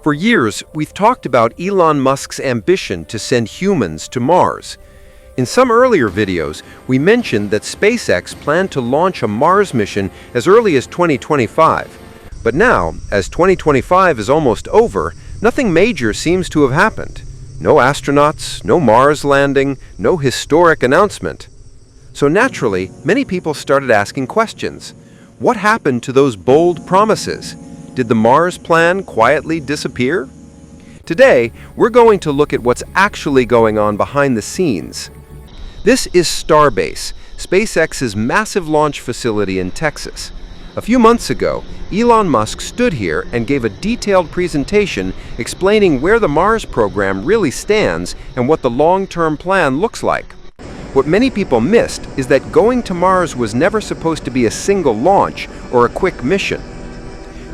For years, we've talked about Elon Musk's ambition to send humans to Mars. In some earlier videos, we mentioned that SpaceX planned to launch a Mars mission as early as 2025. But now, as 2025 is almost over, nothing major seems to have happened. No astronauts, no Mars landing, no historic announcement. So naturally, many people started asking questions. What happened to those bold promises? Did the Mars plan quietly disappear? Today, we're going to look at what's actually going on behind the scenes. This is Starbase, SpaceX's massive launch facility in Texas. A few months ago, Elon Musk stood here and gave a detailed presentation explaining where the Mars program really stands and what the long-term plan looks like. What many people missed is that going to Mars was never supposed to be a single launch or a quick mission.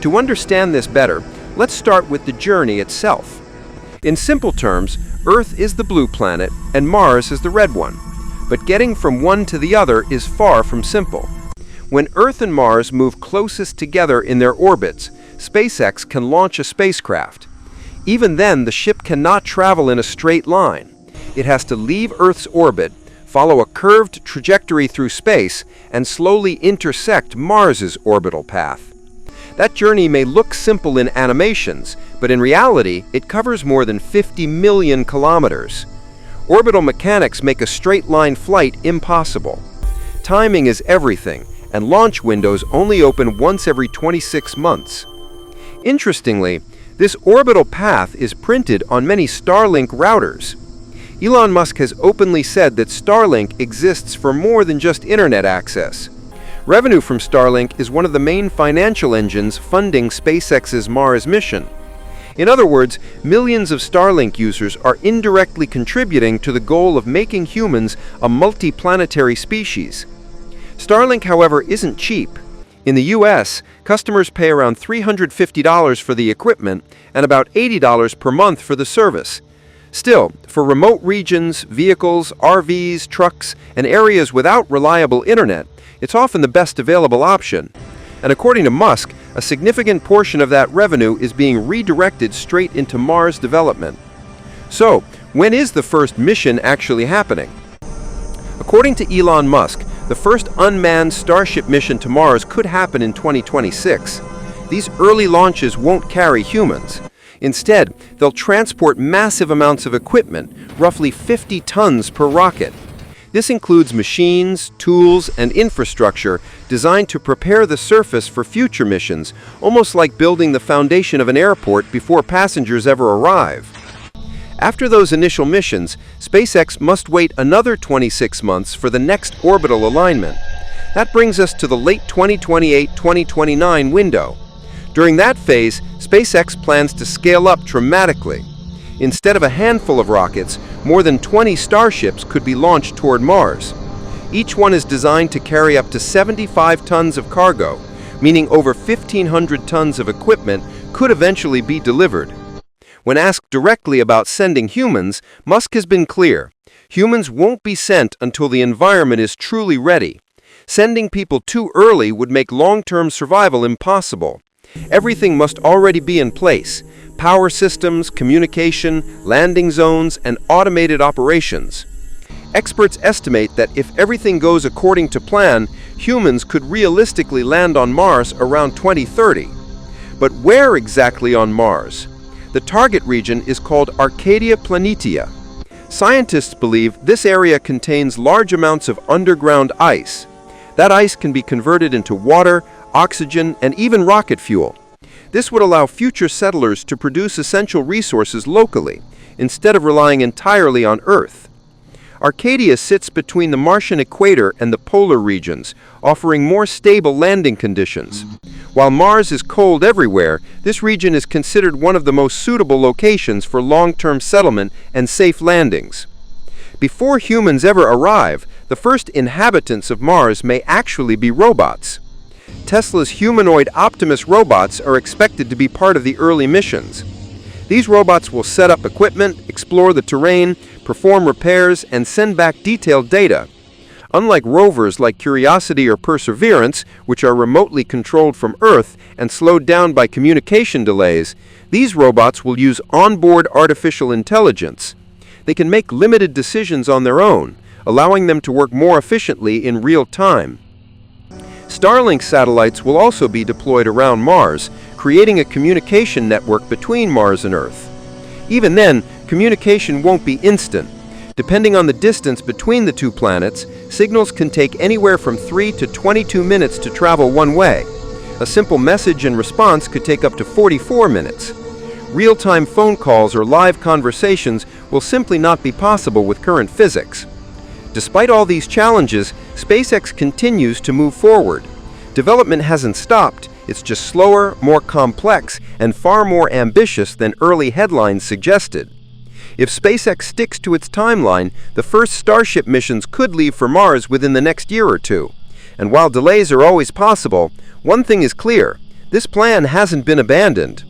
To understand this better, let's start with the journey itself. In simple terms, Earth is the blue planet and Mars is the red one. But getting from one to the other is far from simple. When Earth and Mars move closest together in their orbits, SpaceX can launch a spacecraft. Even then, the ship cannot travel in a straight line. It has to leave Earth's orbit, follow a curved trajectory through space, and slowly intersect Mars's orbital path. That journey may look simple in animations, but in reality, it covers more than 50 million kilometers. Orbital mechanics make a straight-line flight impossible. Timing is everything, and launch windows only open once every 26 months. Interestingly, this orbital path is printed on many Starlink routers. Elon Musk has openly said that Starlink exists for more than just internet access. Revenue from Starlink is one of the main financial engines funding SpaceX's Mars mission. In other words, millions of Starlink users are indirectly contributing to the goal of making humans a multi-planetary species. Starlink, however, isn't cheap. In the US, customers pay around $350 for the equipment and about $80 per month for the service. Still, for remote regions, vehicles, RVs, trucks, and areas without reliable internet, it's often the best available option. And according to Musk, a significant portion of that revenue is being redirected straight into Mars development. So, when is the first mission actually happening? According to Elon Musk, the first unmanned Starship mission to Mars could happen in 2026. These early launches won't carry humans. Instead, they'll transport massive amounts of equipment, roughly 50 tons per rocket. This includes machines, tools, and infrastructure designed to prepare the surface for future missions, almost like building the foundation of an airport before passengers ever arrive. After those initial missions, SpaceX must wait another 26 months for the next orbital alignment. That brings us to the late 2028-2029 window. During that phase, SpaceX plans to scale up dramatically. Instead of a handful of rockets, more than 20 Starships could be launched toward Mars. Each one is designed to carry up to 75 tons of cargo, meaning over 1,500 tons of equipment could eventually be delivered. When asked directly about sending humans, Musk has been clear. Humans won't be sent until the environment is truly ready. Sending people too early would make long-term survival impossible. Everything must already be in place: power systems, communication, landing zones, and automated operations. Experts estimate that if everything goes according to plan, humans could realistically land on Mars around 2030. But where exactly on Mars? The target region is called Arcadia Planitia. Scientists believe this area contains large amounts of underground ice. That ice can be converted into water, oxygen, and even rocket fuel. This would allow future settlers to produce essential resources locally, instead of relying entirely on Earth. Arcadia sits between the Martian equator and the polar regions, offering more stable landing conditions. While Mars is cold everywhere, this region is considered one of the most suitable locations for long-term settlement and safe landings. Before humans ever arrive, the first inhabitants of Mars may actually be robots. Tesla's humanoid Optimus robots are expected to be part of the early missions. These robots will set up equipment, explore the terrain, perform repairs, and send back detailed data. Unlike rovers like Curiosity or Perseverance, which are remotely controlled from Earth and slowed down by communication delays, these robots will use onboard artificial intelligence. They can make limited decisions on their own, allowing them to work more efficiently in real time. Starlink satellites will also be deployed around Mars, creating a communication network between Mars and Earth. Even then, communication won't be instant. Depending on the distance between the two planets, signals can take anywhere from 3 to 22 minutes to travel one way. A simple message and response could take up to 44 minutes. Real-time phone calls or live conversations will simply not be possible with current physics. Despite all these challenges, SpaceX continues to move forward. Development hasn't stopped, it's just slower, more complex, and far more ambitious than early headlines suggested. If SpaceX sticks to its timeline, the first Starship missions could leave for Mars within the next year or two. And while delays are always possible, one thing is clear: this plan hasn't been abandoned.